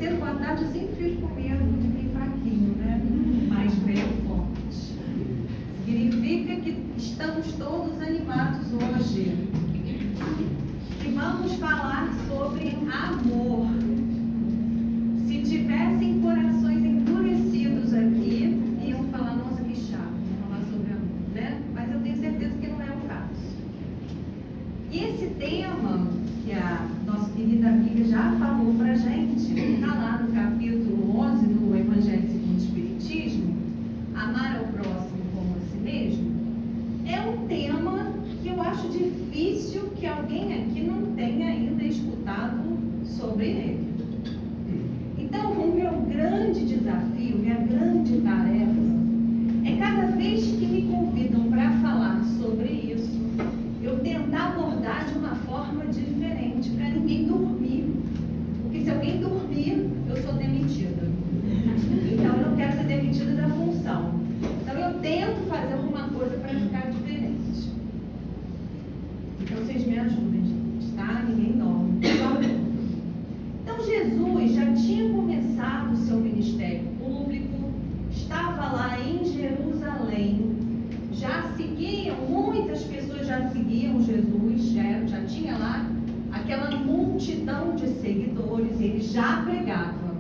cedo, boa tarde, eu sempre fico com medo de vir fraquinho, né? Mas veio forte. Significa que estamos todos animados hoje. E vamos falar sobre amor. Se tivessem corações endurecidos aqui, iam falar, nossa, que chato, falar sobre amor, né? Mas eu tenho certeza que não é o caso. E esse tema que a nossa querida amiga já falou pra gente, está lá no capítulo 11 do Evangelho segundo o Espiritismo, amar ao próximo como a si mesmo, é um tema que eu acho difícil que alguém aqui não tenha ainda escutado sobre ele. Então, o meu grande desafio, minha grande tarefa, é cada vez que me convidam para falar sobre isso, eu tentar abordar de uma forma diferente, para ninguém dormir. Porque se alguém dormir, eu sou demitida. Então, eu não quero ser demitida da função. Então, eu tento fazer alguma coisa para ficar diferente. Então, vocês me ajudem, gente, tá? Ninguém dorme. Então, Jesus já tinha começado o seu ministério público, estava lá em Jerusalém, já seguiam, muitas pessoas já seguiam Jesus, já tinha lá aquela multidão de seguidores, ele já pregava.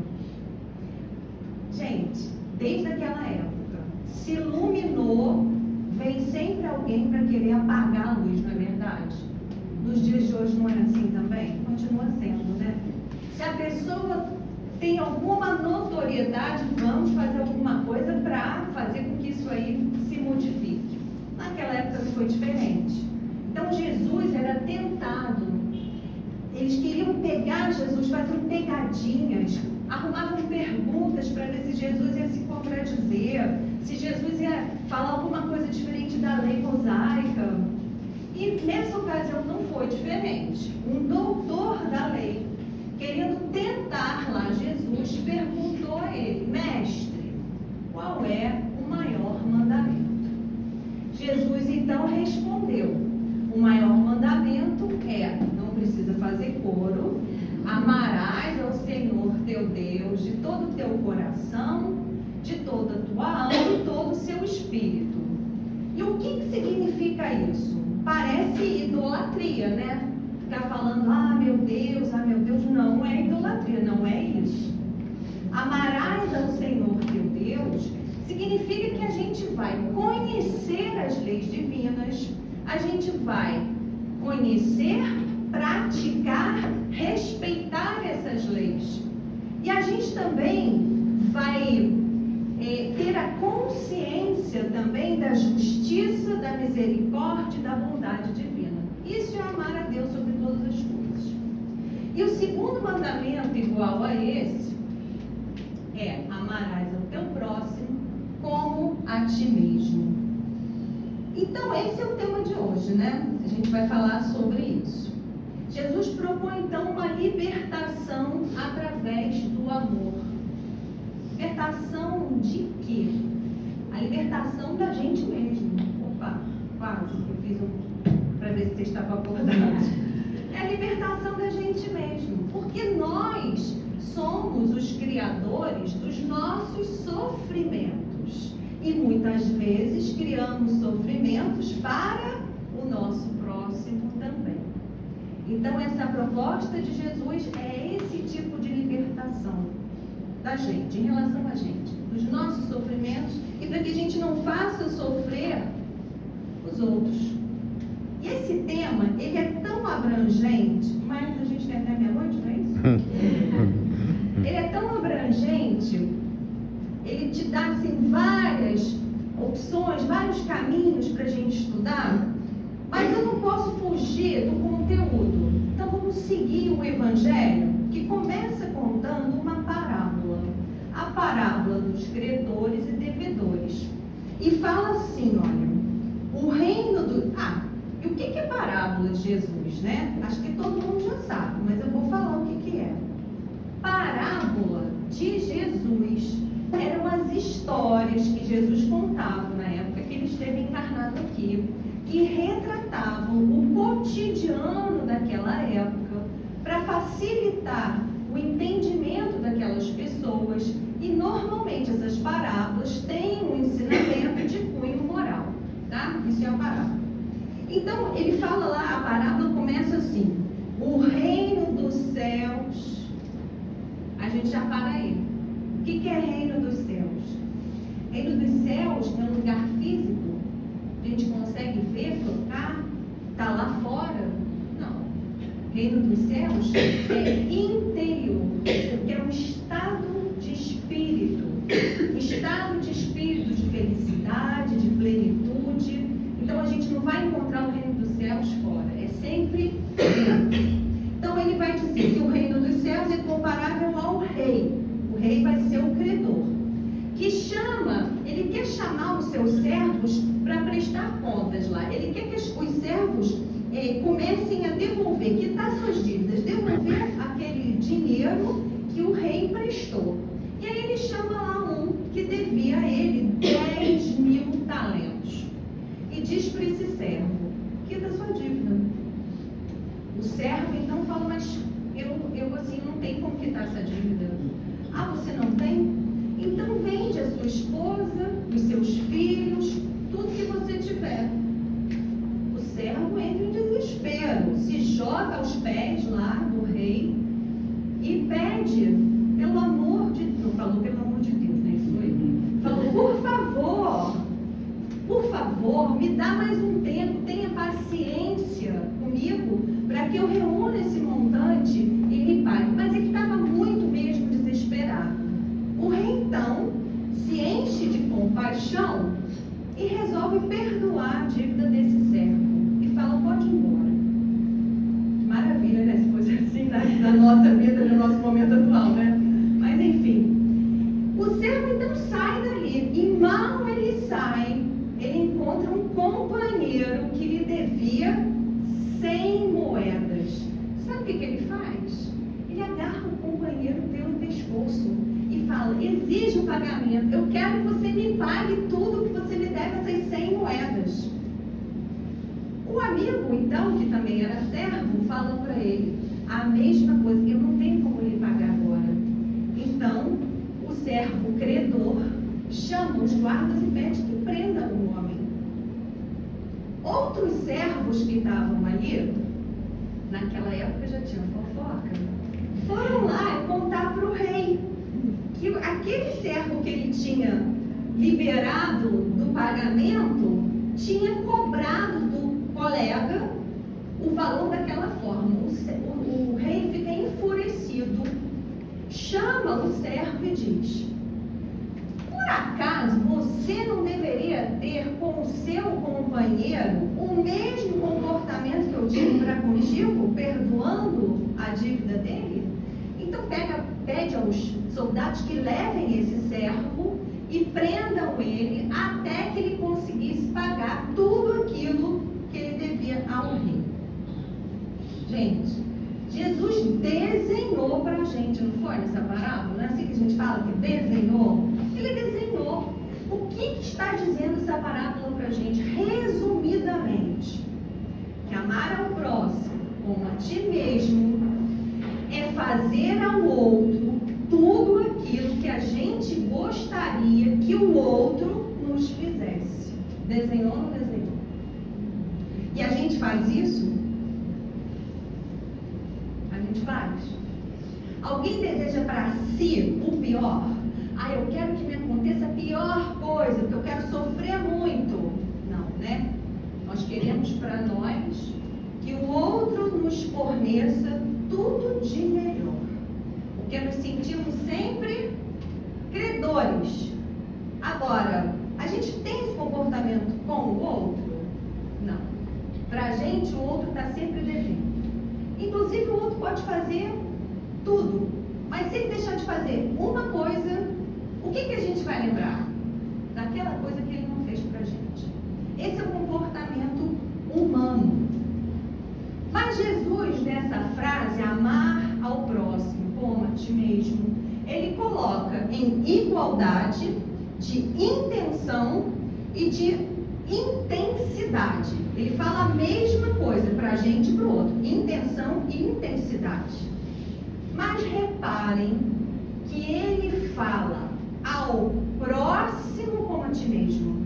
Gente, desde aquela época, se iluminou, vem sempre alguém para querer apagar a luz, não é verdade? Nos dias de hoje não é assim também? Continua sendo, né? Se a pessoa tem alguma notoriedade, vamos fazer alguma coisa para fazer com que isso aí se modifique. Naquela época foi diferente. Então Jesus era tentado. Eles queriam pegar Jesus, faziam pegadinhas, arrumavam perguntas para ver se Jesus ia se contradizer, se Jesus ia falar alguma coisa diferente da lei mosaica. E nessa ocasião não foi diferente. Um doutor da lei, querendo tentar lá Jesus, perguntou a ele: mestre, qual é o maior mandamento? Jesus então respondeu: o maior mandamento é, não precisa fazer coro, amarás ao Senhor teu Deus de todo o teu coração, de toda a tua alma e todo o seu espírito. E o que significa isso? Parece idolatria, né? Ficar falando, ah meu Deus, não é idolatria, não é isso. Amarás ao Senhor teu Deus significa que a gente vai conhecer as leis divinas, a gente vai conhecer, praticar, respeitar essas leis. E a gente também vai ter a consciência também da justiça, da misericórdia e da bondade divina. Isso é amar a Deus sobre todas as coisas. E o segundo mandamento igual a esse é: amarás ao teu próximo como a ti mesmo. Então esse é o tema de hoje, né? A gente vai falar sobre isso. Jesus propõe então uma libertação através do amor. Libertação de quê? A libertação da gente mesmo. Opa, quase que eu fiz para ver se você estava acordado. É a libertação da gente mesmo, porque nós somos os criadores dos nossos sofrimentos e muitas vezes criamos sofrimentos para o nosso próximo também. Então essa proposta de Jesus é esse tipo de libertação da gente, em relação a gente, dos nossos sofrimentos, e para que a gente não faça sofrer os outros. E esse tema, ele é tão abrangente, mas a gente tem até meia-noite, não é isso? Ele é tão abrangente, ele te dá assim várias opções, vários caminhos para a gente estudar, mas eu não posso fugir do conteúdo. Então vamos seguir o Evangelho, que começa contando uma parábola, a parábola dos credores e devedores. E fala assim, olha, o reino do... e o que é parábola de Jesus, né? Acho que todo mundo já sabe, mas eu vou falar o que é. Parábola de Jesus eram as histórias que Jesus contava na época que ele esteve encarnado aqui, que retratavam o cotidiano daquela época para facilitar o entendimento daquelas pessoas. E normalmente essas parábolas têm um ensinamento de cunho moral, tá? Isso é a parábola. Então, ele fala lá, a parábola começa assim: o reino dos céus. A gente já para aí. O que é reino dos céus? Reino dos céus é um lugar físico? A gente consegue ver, tocar? Está lá fora? Não. Reino dos céus é interior, porque é um estado de espírito. Um estado de espírito de felicidade, de plenitude. Então a gente não vai encontrar o reino dos céus fora, é sempre dentro. Então ele vai dizer que o reino dos céus é comparável ao rei. O rei vai ser o credor, que chama, ele quer chamar os seus servos para prestar contas lá. Ele quer que os servos comecem a devolver, quitar suas dívidas, devolver aquele dinheiro que o rei emprestou. E aí ele chama lá um que devia a ele 10.000 talentos. E diz para esse servo: quita sua dívida. O servo então fala: mas eu assim não tenho como quitar essa dívida. Ah, você não tem? Então vende a sua esposa, os seus filhos, tudo que você tiver. O servo entra em desespero, se joga aos pés lá do rei e pede, pelo amor de Deus, não falou pelo amor de Deus, né? Isso aí. Falou: por favor, me dá mais um tempo, tenha paciência comigo, para que eu reúna esse montante e me pague. Mas ele estava muito mesmo desesperado. O rei então se enche de compaixão e resolve perdoar a dívida desse servo. E fala: pode ir embora. Que maravilha, né? Se fosse assim na nossa vida, no nosso momento atual, né? Mas enfim. O servo então sai dali. E mal ele sai, ele encontra um companheiro que lhe devia 100 moedas. Sabe o que ele faz? Ele agarra o companheiro pelo pescoço e fala: exige o pagamento. Eu quero que você me pague tudo que você me deve, essas 100 moedas. O amigo, então, que também era servo, fala para ele a mesma coisa: eu não tenho como lhe pagar agora. Então, o servo credor chama os guardas e pede que prendam o homem. Outros servos que estavam ali, naquela época já tinha fofoca, foram lá contar para o rei que aquele servo que ele tinha liberado do pagamento tinha cobrado do colega o valor daquela forma. O rei fica enfurecido, chama o servo e diz: por acaso você não deveria ter com o seu companheiro o mesmo comportamento que eu tive para contigo, perdoando a dívida dele? Então pede aos soldados que levem esse servo e prendam ele até que ele conseguisse pagar tudo aquilo que ele devia ao rei. Gente, Jesus desenhou para a gente, não foi nessa parábola? Não é assim que a gente fala que desenhou? Ele desenhou. O que está dizendo essa parábola para a gente? Resumidamente, que amar ao próximo como a ti mesmo é fazer ao outro tudo aquilo que a gente gostaria que o outro nos fizesse. Desenhou ou não desenhou? E a gente faz isso? A gente faz. Alguém deseja para si o pior? Ah, eu quero que me aconteça a pior coisa, porque eu quero sofrer muito. Não, né? Nós queremos para nós que o outro nos forneça tudo de melhor. Porque nos sentimos sempre credores. Agora, a gente tem esse comportamento com o outro? Não. Para a gente, o outro está sempre devendo. Inclusive, o outro pode fazer tudo. Mas se ele deixar de fazer uma coisa, o que a gente vai lembrar? Daquela coisa que ele não fez para a gente. Esse é o comportamento humano. Mas Jesus, nessa frase, amar ao próximo como a ti mesmo, ele coloca em igualdade de intenção e de intensidade. Ele fala a mesma coisa para a gente e para o outro: intenção e intensidade. Mas reparem que ele fala ao próximo como a ti mesmo.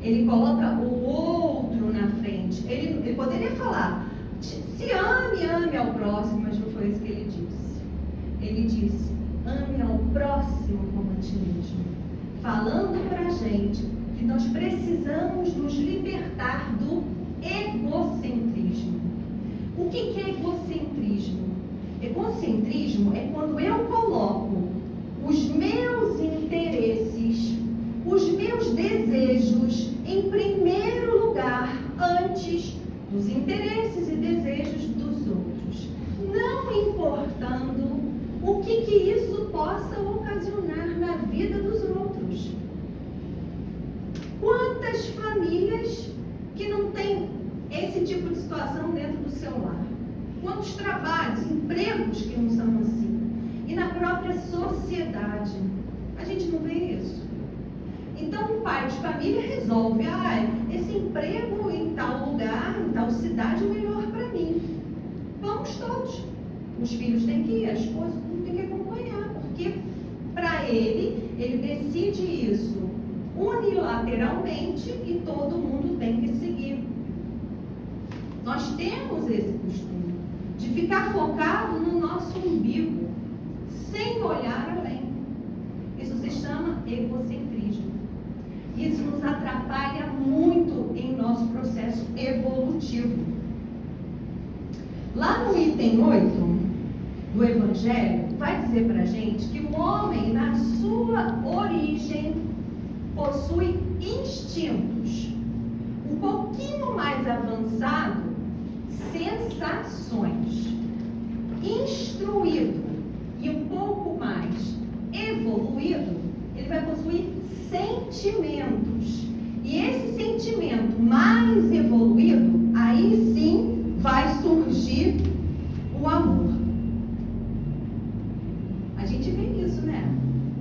Ele coloca o outro na frente. Ele poderia falar, se ame ao próximo, mas não foi isso que ele disse. Ele disse, ame ao próximo como a ti mesmo. Falando pra gente que nós precisamos nos libertar do egocentrismo. O que é egocentrismo? Egocentrismo é quando eu coloco os meus interesses, os meus desejos em primeiro lugar antes dos interesses e desejos dos outros, não importando o que isso possa ocasionar na vida dos outros. Quantas famílias que não têm esse tipo de situação dentro do seu lar? Quantos trabalhos, empregos que não são assim? E na própria sociedade, a gente não vê isso. Então, o pai de família resolve, esse emprego em tal lugar, em tal cidade é melhor para mim. Vamos todos. Os filhos têm que ir, a esposa tem que acompanhar, porque para ele decide isso unilateralmente e todo mundo tem que seguir. Nós temos esse costume de ficar focado no nosso umbigo, sem olhar além. Isso se chama egocentrismo. Isso nos atrapalha muito em nosso processo evolutivo. Lá no item 8 do Evangelho, vai dizer pra gente que o homem, na sua origem, possui instintos. Um pouquinho mais avançado, sensações. Instruído e um pouco mais evoluído, ele vai possuir sentimentos. E esse sentimento mais evoluído, aí sim vai surgir o amor. A gente vê isso, né?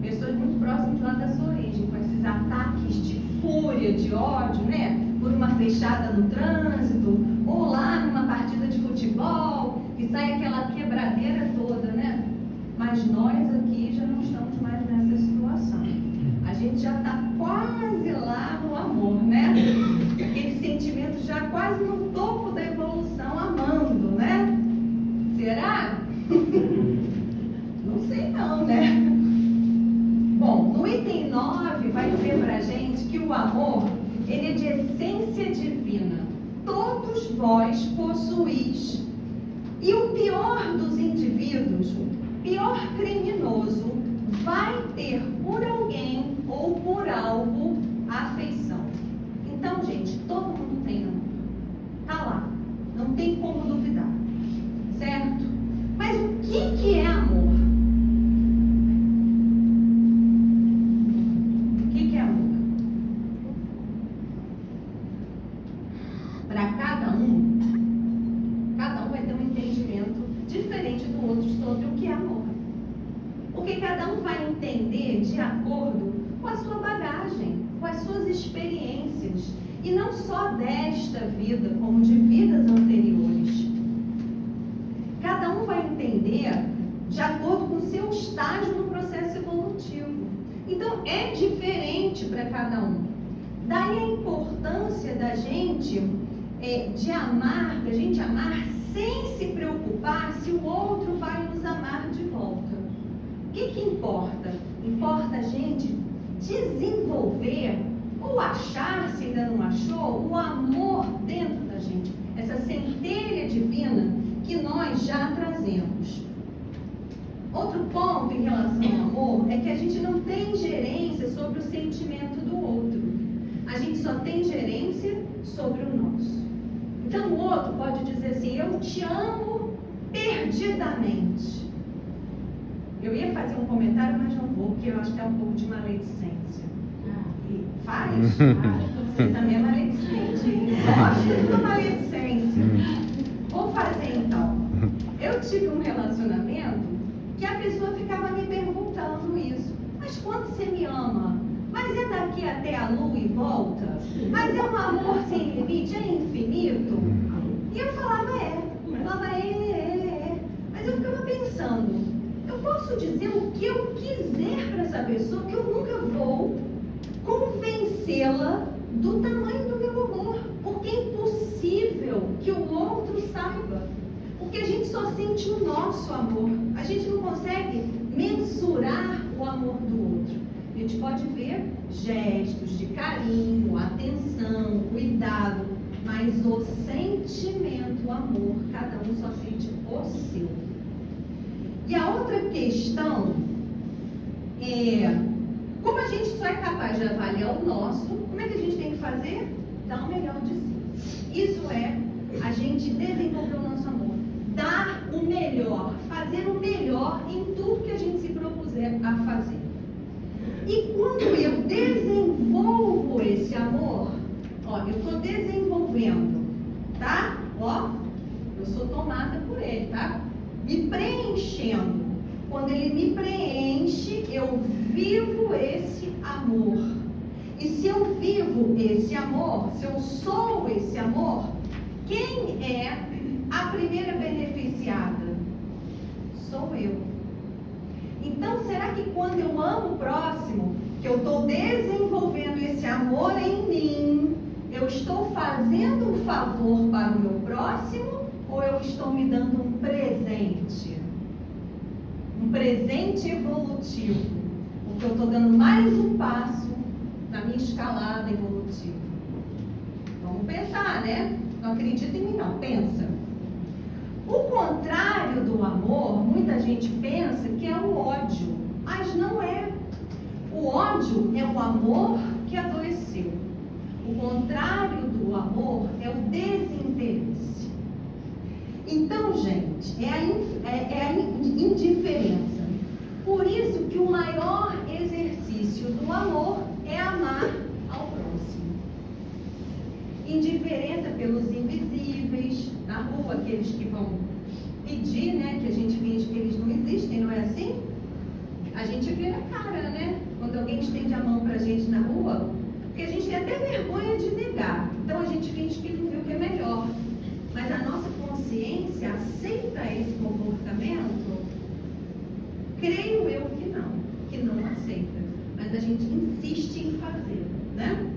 Pessoas muito próximas lá da sua origem, com esses ataques de fúria, de ódio, né? Por uma fechada no trânsito, ou lá numa partida de futebol, que sai aquela quebradeira toda, né? Mas nós aqui já não estamos mais nessa situação. A gente já está quase lá no amor, né? Aquele sentimento já quase no topo da evolução, amando, né? Será? Não sei não, né? Bom, no item 9 vai dizer pra gente que o amor, ele é de essência divina. Todos vós possuís. E o pior dos indivíduos, o pior criminoso, vai ter por alguém ou por algo afeição. Então, gente, todo mundo tem amor. Tá lá. Não tem como duvidar. Certo? Mas o que é amor? O que é amor? Para cada um vai ter um entendimento diferente do outro sobre o que é amor. Porque cada um vai entender de acordo com a sua bagagem, com as suas experiências. E não só desta vida, como de vidas anteriores. Cada um vai entender de acordo com o seu estágio no processo evolutivo. Então, é diferente para cada um. Daí a importância da gente da gente amar sem se preocupar se o outro vai nos amar de volta. O que importa? Importa a gente desenvolver ou achar, se ainda não achou, o amor dentro da gente. Essa centelha divina que nós já trazemos. Outro ponto em relação ao amor é que a gente não tem gerência sobre o sentimento do outro. A gente só tem gerência sobre o nosso. Então o outro pode dizer assim, eu te amo perdidamente. Eu ia fazer um comentário, mas não vou, porque eu acho que é um pouco de maledicência. E faz? Você também é maledicente. Gosta da maledicência. Vou fazer então. Eu tive um relacionamento que a pessoa ficava me perguntando isso. Mas quando você me ama? Mas é daqui até a lua e volta? Mas é um amor sem limite? É infinito? E eu falava, é. Mas eu ficava pensando, eu posso dizer o que eu quiser para essa pessoa, que eu nunca vou convencê-la do tamanho do meu amor, porque é impossível que o outro saiba, porque a gente só sente o nosso amor, a gente não consegue mensurar o amor do outro. A gente pode ver gestos de carinho, atenção, cuidado, mas o sentimento, o amor, cada um só sente o seu. E a outra questão é, como a gente só é capaz de avaliar o nosso, como é que a gente tem que fazer? Dar o melhor de si. Isso é a gente desenvolver o nosso amor. Dar o melhor, fazer o melhor em tudo que a gente se propuser a fazer. E quando eu desenvolvo esse amor, ó, eu estou desenvolvendo, tá? Ó, eu sou tomada por ele, tá? Me preenchendo. Quando ele me preenche, eu vivo esse amor. E se eu vivo esse amor, se eu sou esse amor, quem é a primeira beneficiada? Sou eu. Então, será que quando eu amo o próximo, que eu estou desenvolvendo esse amor em mim, eu estou fazendo um favor para o meu próximo ou eu estou me dando um presente? Um presente evolutivo. Porque eu estou dando mais um passo na minha escalada evolutiva. Vamos pensar, né? Não acredita em mim, não. Pensa. O contrário do amor, muita gente pensa que é o ódio, mas não é. O ódio é o amor que adoeceu. O contrário do amor é o desinteresse. Então, gente, é a indiferença. Por isso que o maior exercício do amor é amar ao próximo. Indiferença pelos invisíveis, na rua, aqueles que vão pedir, né, que a gente finge que eles não existem, não é assim? A gente vê na cara, né? Quando alguém estende a mão pra gente na rua, porque a gente tem até vergonha de negar. Então a gente finge que não viu que é melhor. Mas a nossa consciência aceita esse comportamento? Creio eu que não aceita. Mas a gente insiste em fazer, né?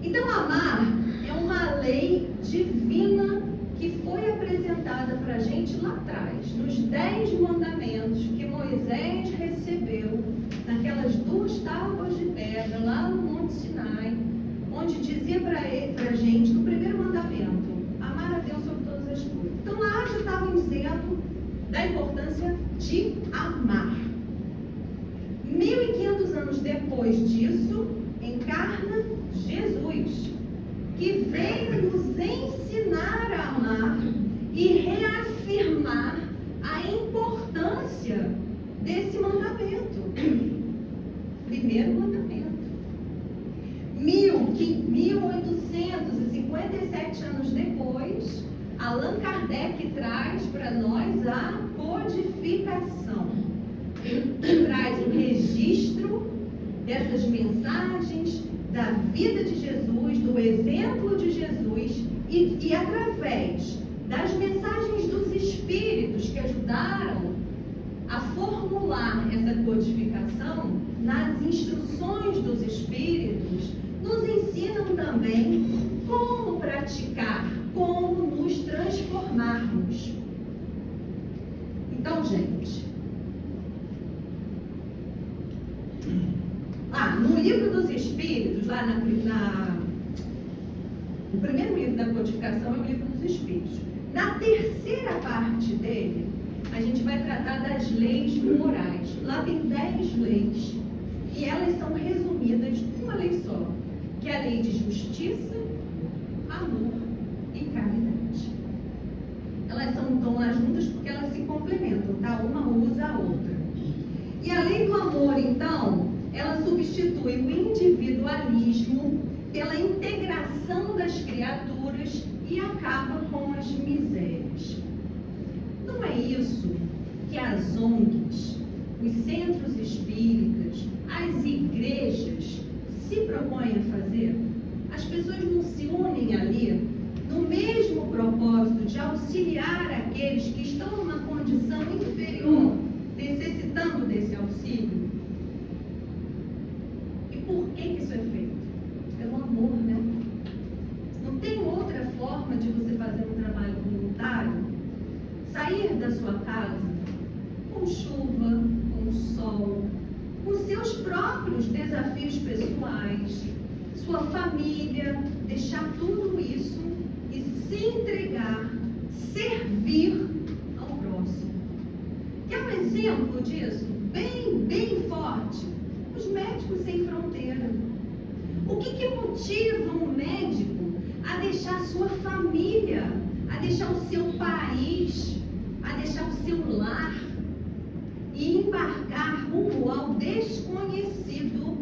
Então amar é uma lei divina que foi apresentada para a gente lá atrás, nos 10 mandamentos que Moisés recebeu, naquelas 2 tábuas de pedra lá no Monte Sinai, onde dizia para a gente, no primeiro mandamento, amar a Deus sobre todas as coisas. Então lá já estavam dizendo da importância de amar. 1500 anos depois disso, encarna Jesus, que veio nos ensinar a amar e reafirmar a importância desse mandamento. Primeiro mandamento. 1857 anos depois, Allan Kardec traz para nós a codificação. Traz o registro dessas mensagens, da vida de Jesus, do exemplo de Jesus e através das mensagens dos Espíritos que ajudaram a formular essa codificação, nas instruções dos Espíritos, nos ensinam também como praticar, como nos transformarmos. Então, gente, no livro dos Espíritos, lá no primeiro livro da codificação é o livro dos Espíritos. Na terceira parte dele, a gente vai tratar das leis morais. Lá tem 10 leis e elas são resumidas numa lei só, que é a lei de justiça, amor e caridade. Elas estão lá juntas porque elas se complementam, tá? Uma usa a outra. E a lei do amor, então, ela substitui o individualismo pela integração das criaturas e acaba com as misérias. Não é isso que as ONGs, os centros espíritas, as igrejas se propõem a fazer? As pessoas não se unem ali no mesmo propósito de auxiliar aqueles que estão numa condição inferior necessitando desse auxílio. E por que isso é feito? Pelo amor, né? Não tem outra forma de você fazer um trabalho voluntário, sair da sua casa com chuva, com sol, com seus próprios desafios pessoais, sua família, deixar tudo isso e se entregar, servir ao próximo. Quer um exemplo disso? Bem forte. Os Médicos Sem Fronteira. O que motiva um médico a deixar a sua família, a deixar o seu país, a deixar o seu lar e embarcar rumo ao desconhecido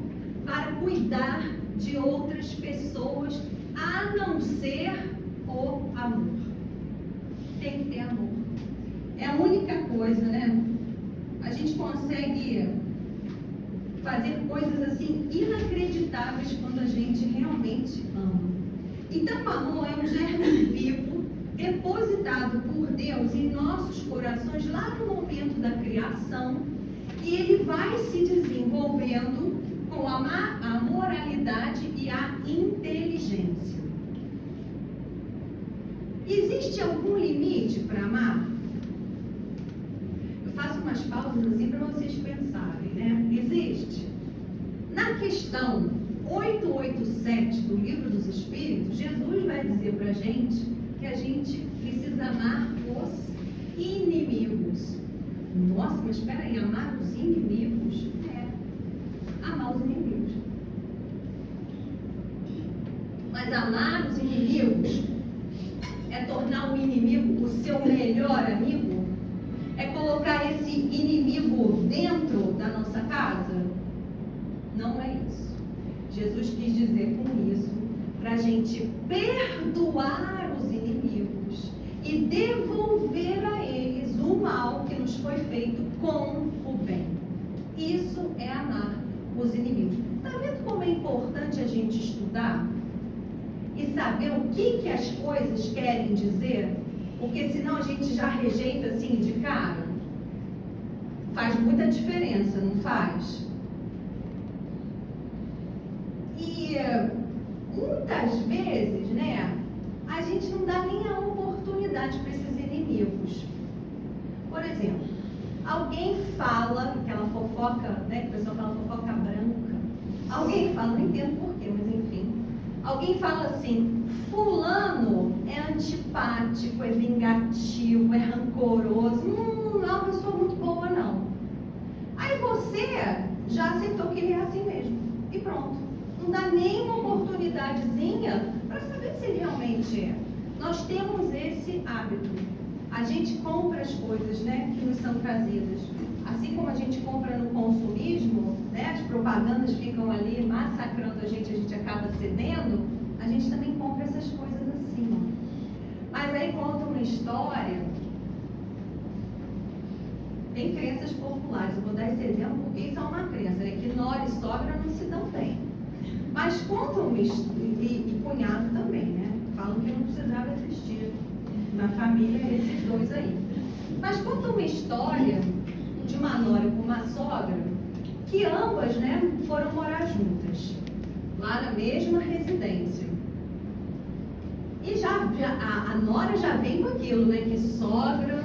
para cuidar de outras pessoas, a não ser o amor? Tem que ter amor. É a única coisa, né? A gente consegue fazer coisas assim inacreditáveis quando a gente realmente ama. Então, o amor é um germe vivo depositado por Deus em nossos corações lá no momento da criação, e ele vai se desenvolvendo com a moralidade e a inteligência. Existe algum limite para amar? Eu faço umas pausas assim para vocês pensarem, né? Existe. Na questão 887 do Livro dos Espíritos, Jesus vai dizer para a gente que a gente precisa amar os inimigos. Nossa, mas espera aí, amar os inimigos? Amar os inimigos. Mas amar os inimigos é tornar o inimigo o seu melhor amigo? É colocar esse inimigo dentro da nossa casa? Não é isso. Jesus quis dizer com isso para a gente perdoar os inimigos e devolver a eles o mal que nos foi feito com o bem. Isso é amar os inimigos. Está vendo como é importante a gente estudar e saber o que as coisas querem dizer? Porque senão a gente já rejeita assim de cara. Faz muita diferença, não faz? E muitas vezes, né, a gente não dá nem a oportunidade para esses inimigos. Por exemplo, alguém fala, aquela fofoca, né, que o pessoal fala fofoca branca. Alguém fala, não entendo porquê, mas enfim. Alguém fala assim: fulano é antipático, é vingativo, é rancoroso. Não é uma pessoa muito boa, não. Aí você já aceitou que ele é assim mesmo. E pronto. Não dá nem uma oportunidadezinha para saber se ele realmente é. Nós temos esse hábito. A gente compra as coisas, né, que nos são trazidas. Assim como a gente compra no consumismo, né, as propagandas ficam ali massacrando a gente acaba cedendo, a gente também compra essas coisas assim, ó. Mas aí conta uma história. Tem crenças populares, eu vou dar esse exemplo porque isso é uma crença, né, que nora e sogra não se dão bem. Mas contam e cunhado também, né? Falam que não precisava existir na família esses dois aí. Mas contam uma história de uma nora com uma sogra que ambas, né, foram morar juntas, lá na mesma residência. E a nora já vem com aquilo, né, que sogra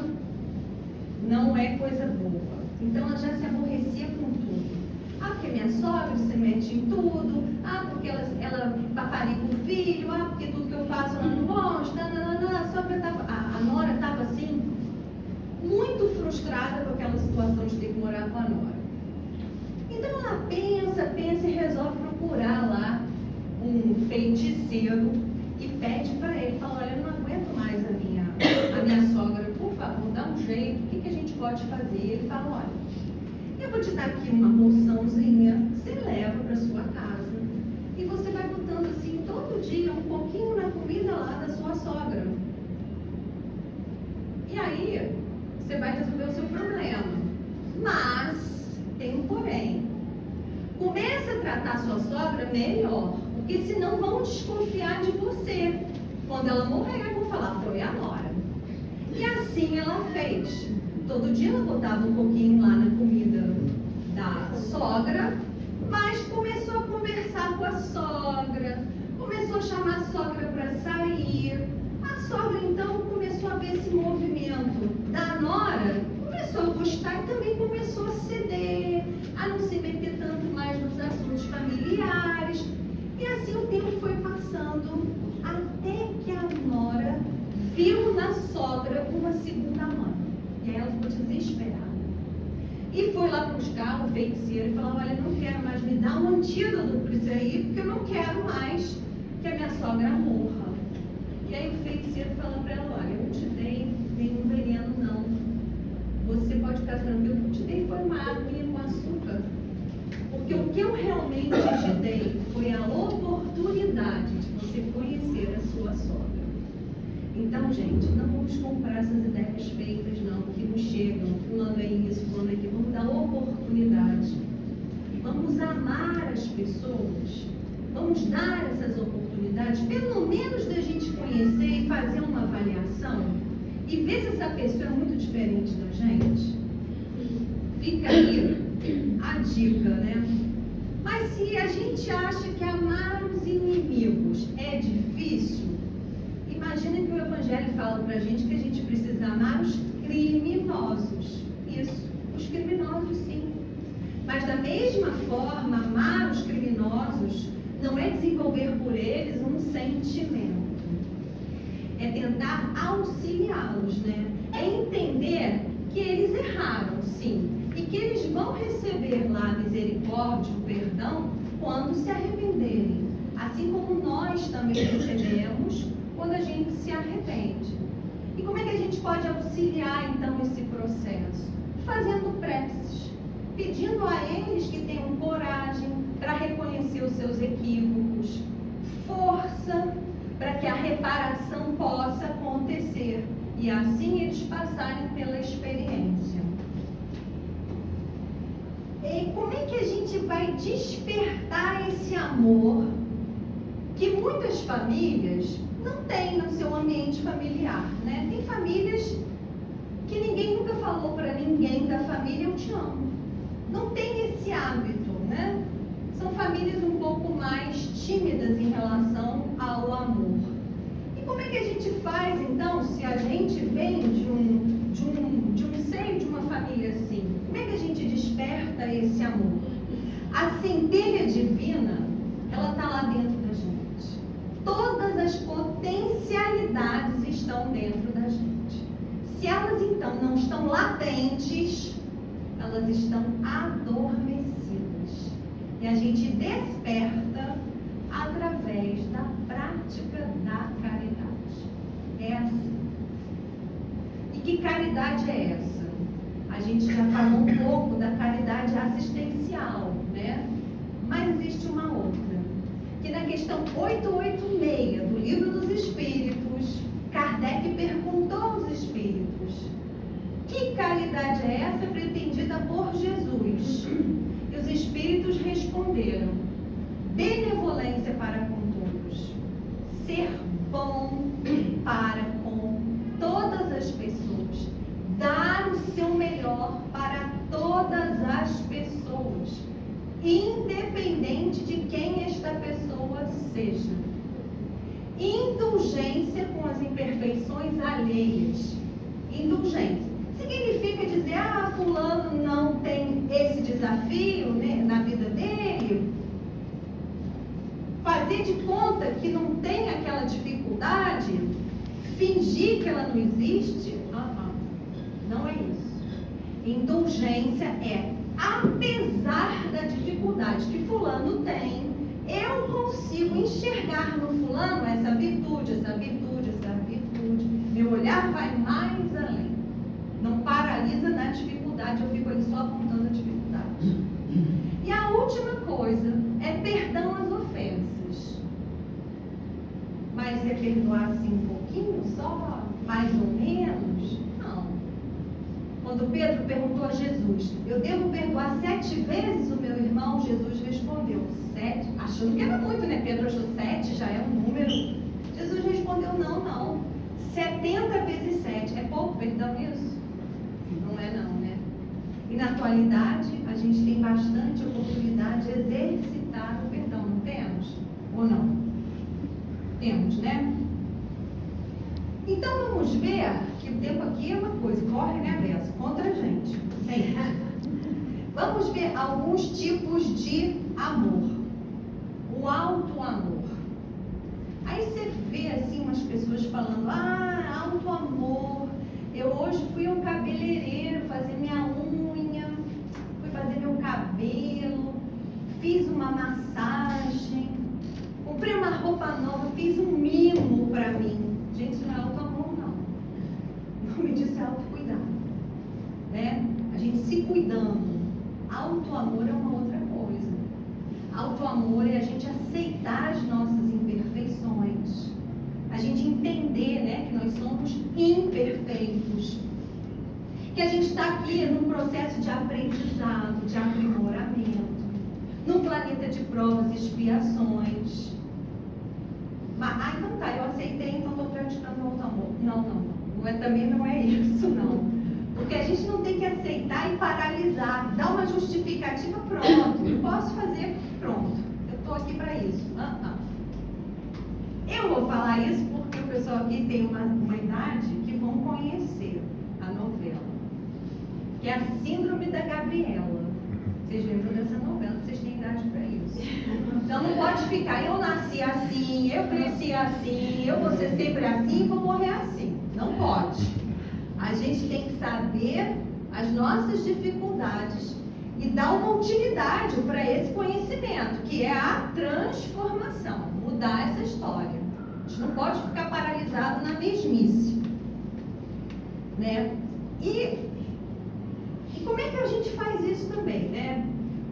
não é coisa boa. Então ela já se aborrecia com tudo. Ah, porque minha sogra se mete em tudo. Ah, porque ela paparica o filho. Ah, porque tudo que eu faço ela não gosta. A nora estava assim, muito frustrada com aquela situação de ter que morar com a nora. Então ela pensa e resolve procurar lá um feiticeiro e pede para ele, fala: olha, eu não aguento mais a minha sogra, por favor, dá um jeito, o que a gente pode fazer? Ele fala: olha, eu vou te dar aqui uma porçãozinha, você leva para sua casa e você vai botando assim todo dia um pouquinho na comida lá da sua sogra. E aí você vai resolver o seu problema. Mas tem um porém. Comece a tratar a sua sogra melhor, porque senão vão desconfiar de você. Quando ela morrer, vão falar: foi a nora. E assim ela fez. todo dia ela botava um pouquinho lá na comida da sogra, mas começou a conversar com a sogra, começou a chamar a sogra para sair. A sogra então começou a ver esse movimento da nora, começou a gostar e também começou a ceder, a não se meter tanto mais nos assuntos familiares. E assim o tempo foi passando, até que a nora viu na sogra uma segunda mãe. E aí ela ficou desesperada. E foi lá buscar o feiticeiro e falou: olha, não quero mais, me dar um antídoto para isso aí, porque eu não quero mais que a minha sogra morra. E aí o feiticeiro falou para ela: olha, eu não te dei nenhum veneno não. Você pode ficar tranquilo, o que eu te dei foi uma aguinha com açúcar. Porque o que eu realmente te dei foi a oportunidade de você conhecer a sua sogra. Então, gente, não vamos comprar essas ideias feitas, não, que nos chegam, fulano é isso, fulano é aquilo. Vamos dar oportunidade. Vamos amar as pessoas. Vamos dar essas oportunidades, pelo menos da gente conhecer e fazer uma avaliação e ver se essa pessoa é muito diferente da gente. Fica aí a dica, né? Mas se a gente acha que amar os inimigos é difícil, imagina que o Evangelho fala pra gente que a gente precisa amar os criminosos. Isso, os criminosos sim. Mas da mesma forma, amar os criminosos não é desenvolver por eles um sentimento. É tentar auxiliá-los, né? É entender que eles erraram, sim. E que eles vão receber lá a misericórdia, o perdão, quando se arrependerem. Assim como nós também recebemos quando a gente se arrepende. E como é que a gente pode auxiliar, então, esse processo? Fazendo preces. Pedindo a eles que tenham coragem para reconhecer os seus equívocos. Força para que a reparação possa acontecer. E assim eles passarem pela experiência. E como é que a gente vai despertar esse amor que muitas famílias não têm no seu ambiente familiar, né? Tem famílias que ninguém nunca falou para ninguém da família: eu te amo. Não tem esse hábito, né? São famílias um pouco mais tímidas em relação ao amor. E como é que a gente faz, então, se a gente vem de um seio de uma família assim? Como é que a gente desperta esse amor? A centelha divina, ela está lá dentro da gente. Todas as potencialidades estão dentro da gente. Se elas, então, não estão latentes, elas estão adormecidas. E a gente desperta através da prática da caridade. É assim. E que caridade é essa? A gente já falou um pouco da caridade assistencial, né? Mas existe uma outra. Que na questão 886 do Livro dos Espíritos, Kardec perguntou aos espíritos: que caridade é essa pretendida por Jesus? E os espíritos responderam: benevolência para com todos, ser bom para com todas as pessoas, dar o seu melhor para todas as pessoas, independente de quem esta pessoa seja. Indulgência com as imperfeições alheias. Indulgência significa dizer: ah, fulano não tem esse desafio, né, na vida dele. Fazer de conta que não tem aquela dificuldade, fingir que ela não existe. Não é isso. Indulgência é, apesar da dificuldade que fulano tem, eu consigo enxergar no fulano essa virtude, essa virtude, essa virtude. Meu olhar vai mais além. Não paralisa na dificuldade, eu fico ali só apontando a dificuldade. E a última coisa é perdão às ofensas. Mas é perdoar assim um pouquinho só? Mais ou menos? Não. Quando Pedro perguntou a Jesus: eu devo perdoar 7 vezes o meu irmão? Jesus respondeu: 7? Achando que era muito, né? Pedro achou 7, já é um número. Jesus respondeu: não. 70 vezes 7. É pouco perdão isso? Não é atualidade, a gente tem bastante oportunidade de exercitar o perdão, não temos? Ou não? Temos, né? Então vamos ver que o tempo aqui é uma coisa, corre, né, Bessa? Contra a gente. Sim. Vamos ver alguns tipos de amor. O auto-amor. Aí você vê assim umas pessoas falando, auto-amor. Eu hoje fui ao cabeleireiro fazer minha unha, fui fazer meu cabelo, fiz uma massagem, comprei uma roupa nova, fiz um mimo para mim. Gente, isso não é auto-amor, não. O nome disso é autocuidado, né? A gente se cuidando. Auto-amor é uma outra coisa. Auto-amor é a gente aceitar as nossas imperfeições. A gente entender, né, que nós somos imperfeitos. Que a gente está aqui num processo de aprendizado, de aprimoramento. Num planeta de provas e expiações. Então tá, eu aceitei, então estou praticando auto-amor. Também não é isso, não. Porque a gente não tem que aceitar e paralisar, dar uma justificativa, pronto, eu posso fazer, pronto, eu estou aqui para isso. Eu vou falar isso porque o pessoal aqui tem uma idade que vão conhecer a novela, que é a Síndrome da Gabriela. Vocês lembram dessa novela? Vocês têm idade para isso. Então não pode ficar, eu nasci assim, eu cresci assim, eu vou ser sempre assim e vou morrer assim. Não pode. A gente tem que saber as nossas dificuldades e dar uma utilidade para esse conhecimento, que é a transformação, mudar essa história. A gente não pode ficar paralisado na mesmice, né? E como é que a gente faz isso também, né?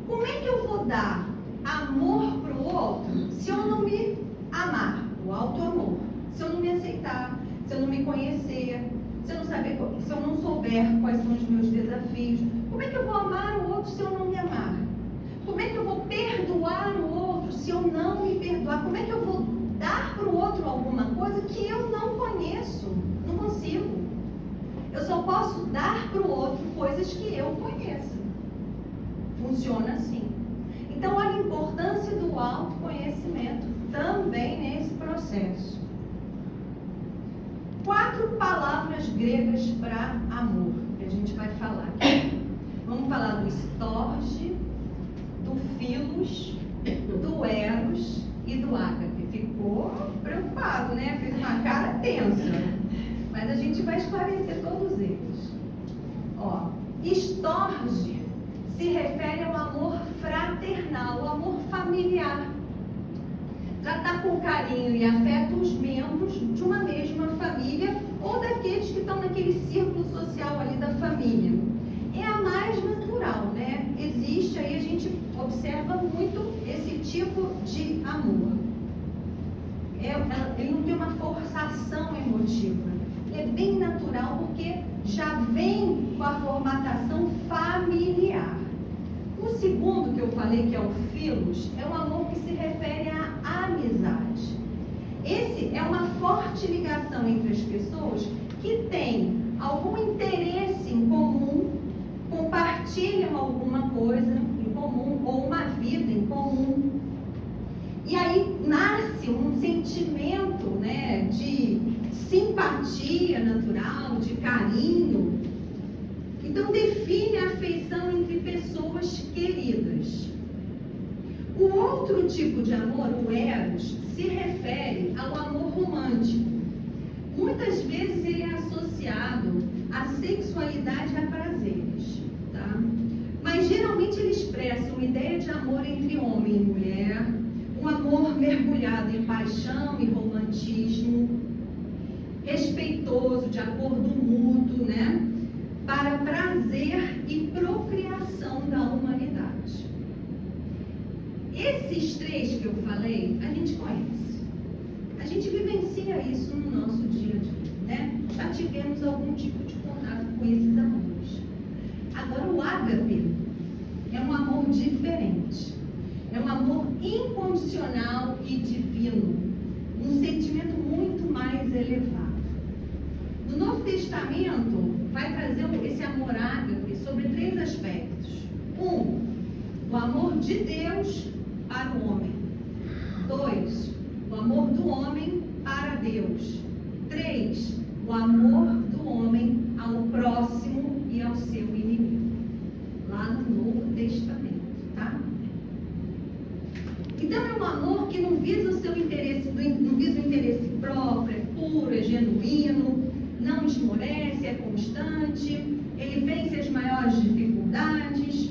Como é que eu vou dar amor para o outro se eu não me amar, o auto-amor, se eu não me aceitar, se eu não me conhecer, se eu não souber quais são os meus desafios? Como é que eu vou amar o outro se eu não me amar? Como é que eu vou perdoar o outro se eu não me perdoar? Como é que eu vou dar para o outro alguma coisa que eu não conheço? Não consigo. Eu só posso dar para o outro coisas que eu conheço. Funciona assim. Então, olha a importância do autoconhecimento também nesse processo. 4 palavras gregas para amor, que a gente vai falar aqui. Vamos falar do storge, do philos, do eros e do ágape. Ficou preocupado, né? Fez uma cara tensa. Mas a gente vai esclarecer todos eles. Storge se refere ao amor fraternal, ao amor familiar. Tratar com carinho e afeto os membros de uma mesma família ou daqueles que estão naquele círculo social ali da família. É a mais natural, né? Existe aí, a gente observa muito esse tipo de amor. Ele não tem uma forçação emotiva. Ele é bem natural porque já vem com a formatação familiar. O segundo que eu falei, que é o philos, é um amor que se refere à amizade. Esse é uma forte ligação entre as pessoas que têm algum interesse em comum, compartilham alguma coisa em comum ou uma vida em comum. E aí nasce um sentimento, né, de simpatia natural, de carinho. Então define a afeição entre pessoas queridas. O outro tipo de amor, o eros, se refere ao amor romântico. Muitas vezes ele é associado à sexualidade e a prazeres, tá? Mas geralmente ele expressa uma ideia de amor entre homem e mulher, um amor mergulhado em paixão e romantismo, respeitoso, de acordo mútuo, né? Para prazer e procriação da humanidade. Esses 3 que eu falei, a gente conhece. A gente vivencia isso no nosso dia a dia, né? Já tivemos algum tipo de contato com esses amores. Agora, o ágape é um amor diferente. É um amor incondicional e divino. Um sentimento muito mais elevado. No Novo Testamento, vai trazer esse amor ágape sobre 3 aspectos. 1, o amor de Deus para o homem. 2, o amor do homem para Deus. 3, o amor do homem ao próximo e ao seu inimigo. Lá no Novo Testamento, tá? Então é um amor que não visa o seu interesse, não visa o interesse próprio, é puro, é genuíno, não esmorece, é constante, ele vence as maiores dificuldades,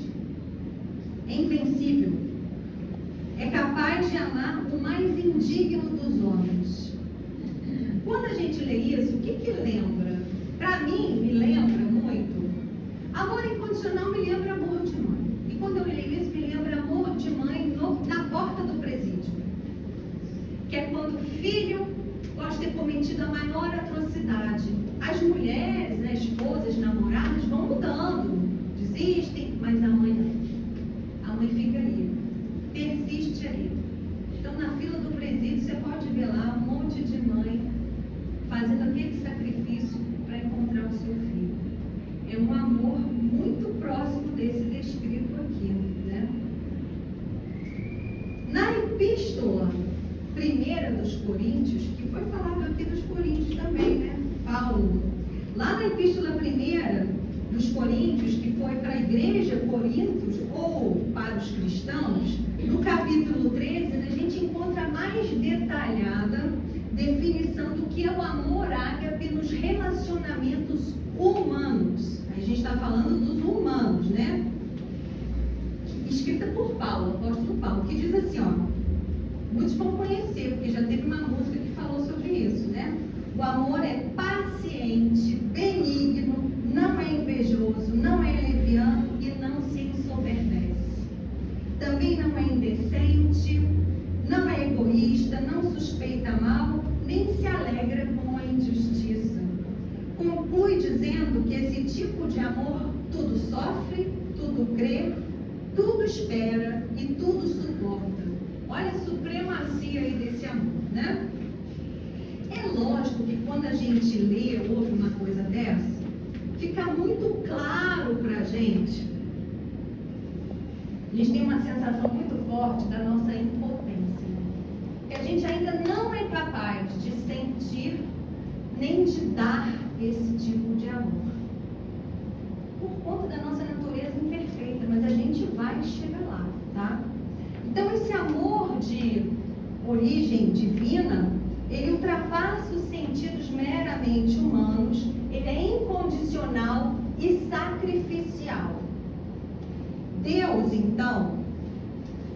é invencível, é capaz de amar o mais indigno dos homens. Quando a gente lê isso, o que lembra? Para mim, me lembra muito. Amor incondicional me lembra amor de mãe. E quando eu leio isso, me lembra amor de mãe na porta do presídio. Que é quando o filho pode ter cometido a maior atrocidade. As mulheres, né, esposas, namoradas, vão mudando. Desistem, mas a mãe não. A mãe fica ali. Persiste ali. Então, na fila do presídio, você pode ver lá um monte de mãe fazendo aquele sacrifício para encontrar o seu filho. É um amor muito próximo desse descrito aqui, né? Na epístola 1 dos Coríntios, que foi falado aqui dos Coríntios também, né? Paulo, lá na epístola 1 dos Coríntios, que foi para a igreja Coríntios, ou para os cristãos, no capítulo 13, a gente encontra a mais detalhada definição do que é o amor ágape nos relacionamentos humanos. A gente está falando dos humanos, né? Escrita por Paulo, apóstolo Paulo, que diz assim, ó, muitos vão conhecer, porque já teve uma música que falou sobre isso, né? O amor é paciente, benigno, não é invejoso, não é leviano e não se ensoberbece. Também não é indecente, não é egoísta, não suspeita mal, nem se alegra com a injustiça. Conclui dizendo que esse tipo de amor tudo sofre, tudo crê, tudo espera e tudo suporta. Olha a supremacia aí desse amor, né? É lógico que quando a gente lê ou ouve uma coisa dessa, fica muito claro pra gente. A gente tem uma sensação muito forte da nossa impotência. Que a gente ainda não é capaz de sentir nem de dar esse tipo de amor. Por conta da nossa natureza imperfeita, mas a gente vai chegar lá, tá? Então esse amor de origem divina, ele ultrapassa os sentidos meramente humanos, ele é incondicional e sacrificial. Deus, então,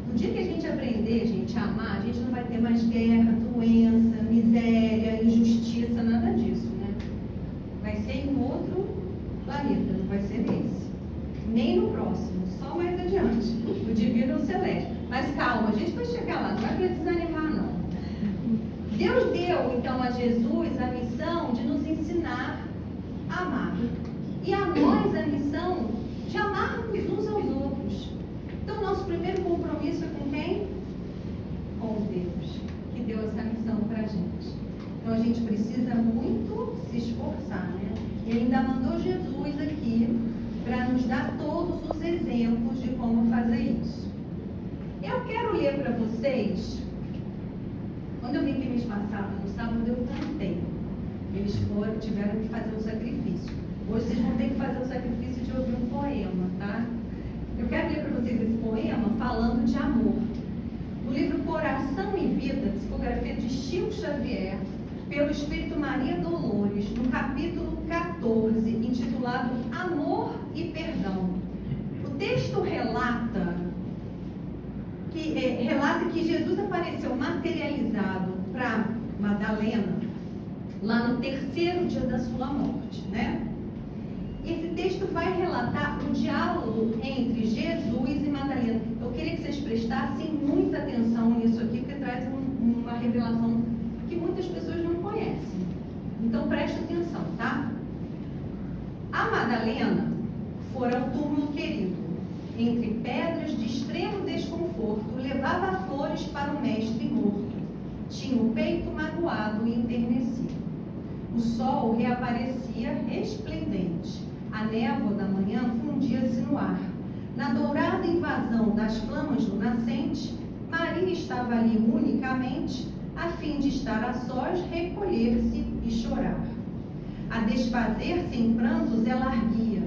no dia que a gente aprender, gente, a amar, a gente não vai ter mais guerra, doença, miséria, injustiça, nada disso, né? Vai ser em outro planeta, não vai ser nesse. Nem no próximo, só mais adiante, o divino celeste. Mas calma, a gente vai chegar lá, não vai desanimar, não. Deus deu, então, a Jesus a missão de nos ensinar a amar. E a nós a missão de amarmos uns aos outros. Então, nosso primeiro compromisso é com quem? Com Deus, que deu essa missão para a gente. Então, a gente precisa muito se esforçar, né? E ainda mandou Jesus aqui para nos dar todos os exemplos de como fazer isso. Eu quero ler para vocês. Quando eu vim aqui mês passado, no sábado, eu cantei. Eles tiveram que fazer um sacrifício. Hoje vocês vão ter que fazer o sacrifício de ouvir um poema, tá? Eu quero ler para vocês esse poema falando de amor. No livro Coração e Vida, psicografia de Chico Xavier, pelo Espírito Maria Dolores, no capítulo 14, intitulado Amor e Perdão. O texto relata que Jesus apareceu materializado para Madalena lá no 3º dia da sua morte, né? Esse texto vai relatar o diálogo entre Jesus e Madalena. Eu queria que vocês prestassem muita atenção nisso aqui, porque traz uma revelação que muitas pessoas não conhecem. Então preste atenção, tá? A Madalena fora ao túmulo querido, entre pedras de extremo desconforto, levava flores para o mestre morto. Tinha o peito magoado e enternecido. O sol reaparecia resplendente. A névoa da manhã fundia-se no ar. Na dourada invasão das flamas do nascente, Maria estava ali unicamente, a fim de estar a sós, recolher-se e chorar. A desfazer-se em prantos, ela arguia: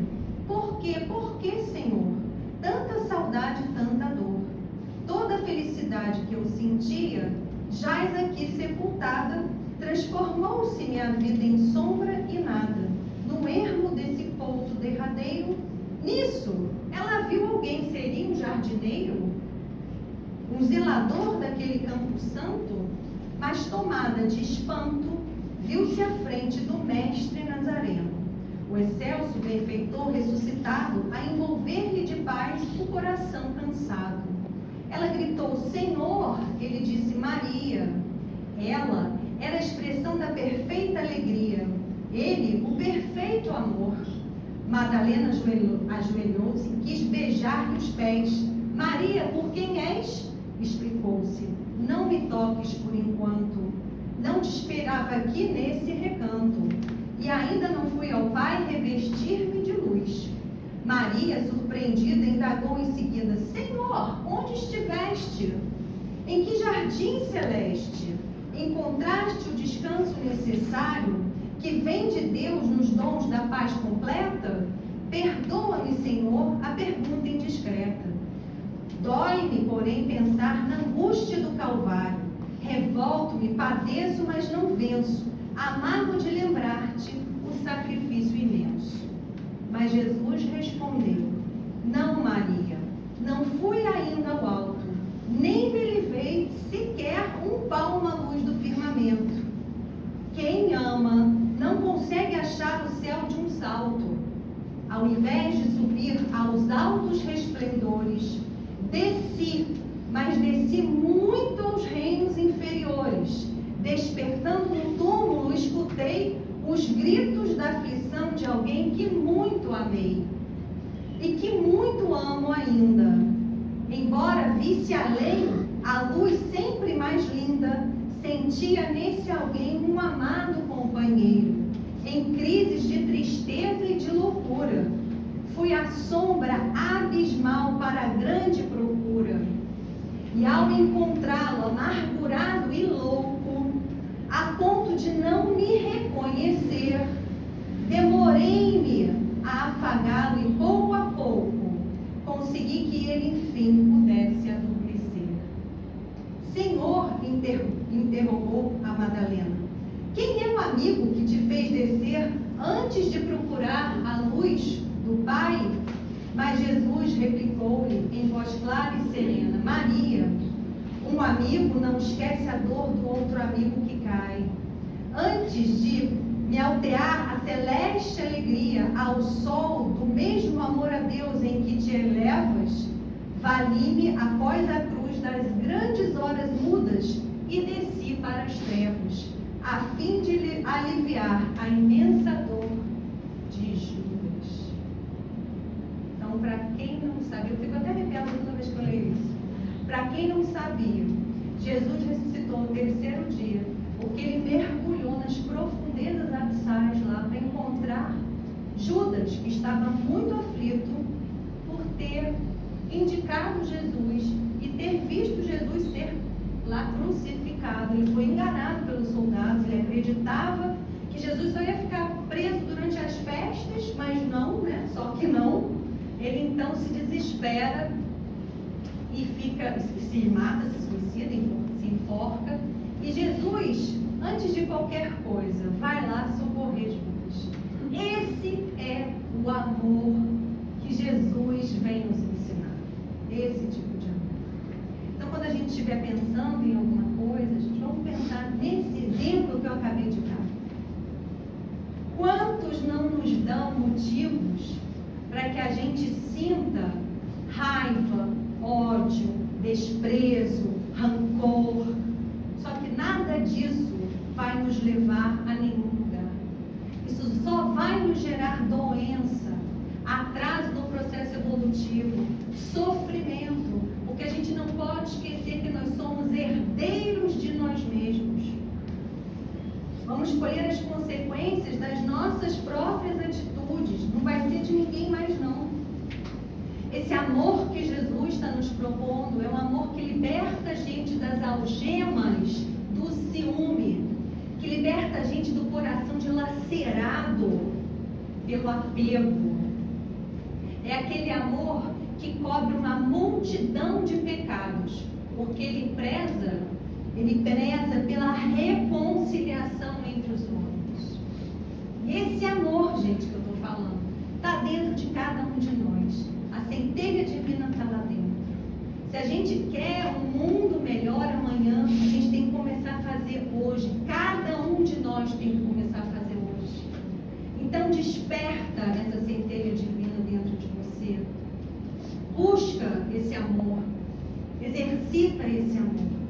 Por quê, Senhor? Tanta saudade, tanta dor. Toda a felicidade que eu sentia, jaz aqui sepultada, transformou-se minha vida em sombra e nada. No ermo desse pouso derradeiro, nisso, ela viu alguém, seria um jardineiro? Um zelador daquele campo santo? Mas tomada de espanto, viu-se à frente do mestre Nazareno, o excelso benfeitor ressuscitado, a envolver-lhe de paz o coração cansado. Ela gritou: Senhor! Ele disse: Maria. Ela era a expressão da perfeita alegria, ele, o perfeito amor. Madalena ajoelhou-se e quis beijar-lhe os pés. Maria, por quem és? Explicou-se: Não me toques por enquanto. Não te esperava aqui nesse recanto. E ainda não fui ao Pai revestir-me de luz. Maria, surpreendida, indagou em seguida: Senhor, onde estiveste? Em que jardim celeste? Encontraste o descanso necessário que vem de Deus nos dons da paz completa? Perdoa-me, Senhor, a pergunta indiscreta. Dói-me, porém, pensar na angústia do Calvário. Revolto-me, padeço, mas não venço. Amargo de lembrar-te o sacrifício imenso. Mas Jesus respondeu: Não, Maria, não fui ainda ao alto, nem me levei sequer um palmo à luz do firmamento. Quem ama não consegue achar o céu de um salto. Ao invés de subir aos altos resplendores, desci, mas desci muito aos reinos inferiores. Despertando no túmulo, escutei os gritos da aflição de alguém que muito amei e que muito amo ainda. Embora visse além a luz sempre mais linda, sentia nesse alguém um amado companheiro, em crises de tristeza e de loucura. Fui a sombra abismal para a grande procura, e ao encontrá-lo amargurado e louco, a ponto de não me reconhecer, demorei-me a afagá-lo e pouco a pouco consegui que ele enfim pudesse adormecer. Senhor, interrogou a Madalena, quem é o amigo que te fez descer antes de procurar a luz do Pai? Mas Jesus replicou-lhe em voz clara e serena: Maria. Um amigo não esquece a dor do outro amigo que cai. Antes de me altear a celeste alegria ao sol do mesmo amor a Deus em que te elevas, vali-me após a cruz das grandes horas mudas e desci para as trevas, a fim de lhe aliviar a imensa dor de Judas. Então, para quem não sabe, eu fico até arrepiada toda vez que eu leio isso. Para quem não sabia, Jesus ressuscitou no terceiro dia, porque ele mergulhou nas profundezas abissais lá para encontrar Judas, que estava muito aflito por ter indicado Jesus e ter visto Jesus ser lá crucificado. Ele foi enganado pelos soldados, ele acreditava que Jesus só ia ficar preso durante as festas, mas não, né? Só que não. Ele então se desespera e se mata, se suicida, se enforca. E Jesus, antes de qualquer coisa, vai lá socorrer Judas. Esse é o amor que Jesus vem nos ensinar. Esse tipo de amor. Então, quando a gente estiver pensando em alguma coisa, a gente vamos pensar nesse exemplo que eu acabei de dar. Quantos não nos dão motivos para que a gente sinta raiva, ódio, desprezo, rancor? Só que nada disso vai nos levar a nenhum lugar. Isso só vai nos gerar doença, atraso no processo evolutivo, sofrimento, porque a gente não pode esquecer que nós somos herdeiros de nós mesmos. Vamos colher as consequências das nossas próprias atitudes. Não vai ser de ninguém mais, não. Esse amor que Jesus está nos propondo é um amor que liberta a gente das algemas do ciúme, que liberta a gente do coração dilacerado pelo apego. É aquele amor que cobre uma multidão de pecados, porque ele preza pela reconciliação entre os homens. Esse amor, gente, que eu estou falando, está dentro de cada um de nós. A centelha divina está lá dentro. Se a gente quer um mundo melhor amanhã, a gente tem que começar a fazer hoje. Cada um de nós tem que começar a fazer hoje. Então desperta essa centelha divina dentro de você. Busca esse amor. Exercita esse amor.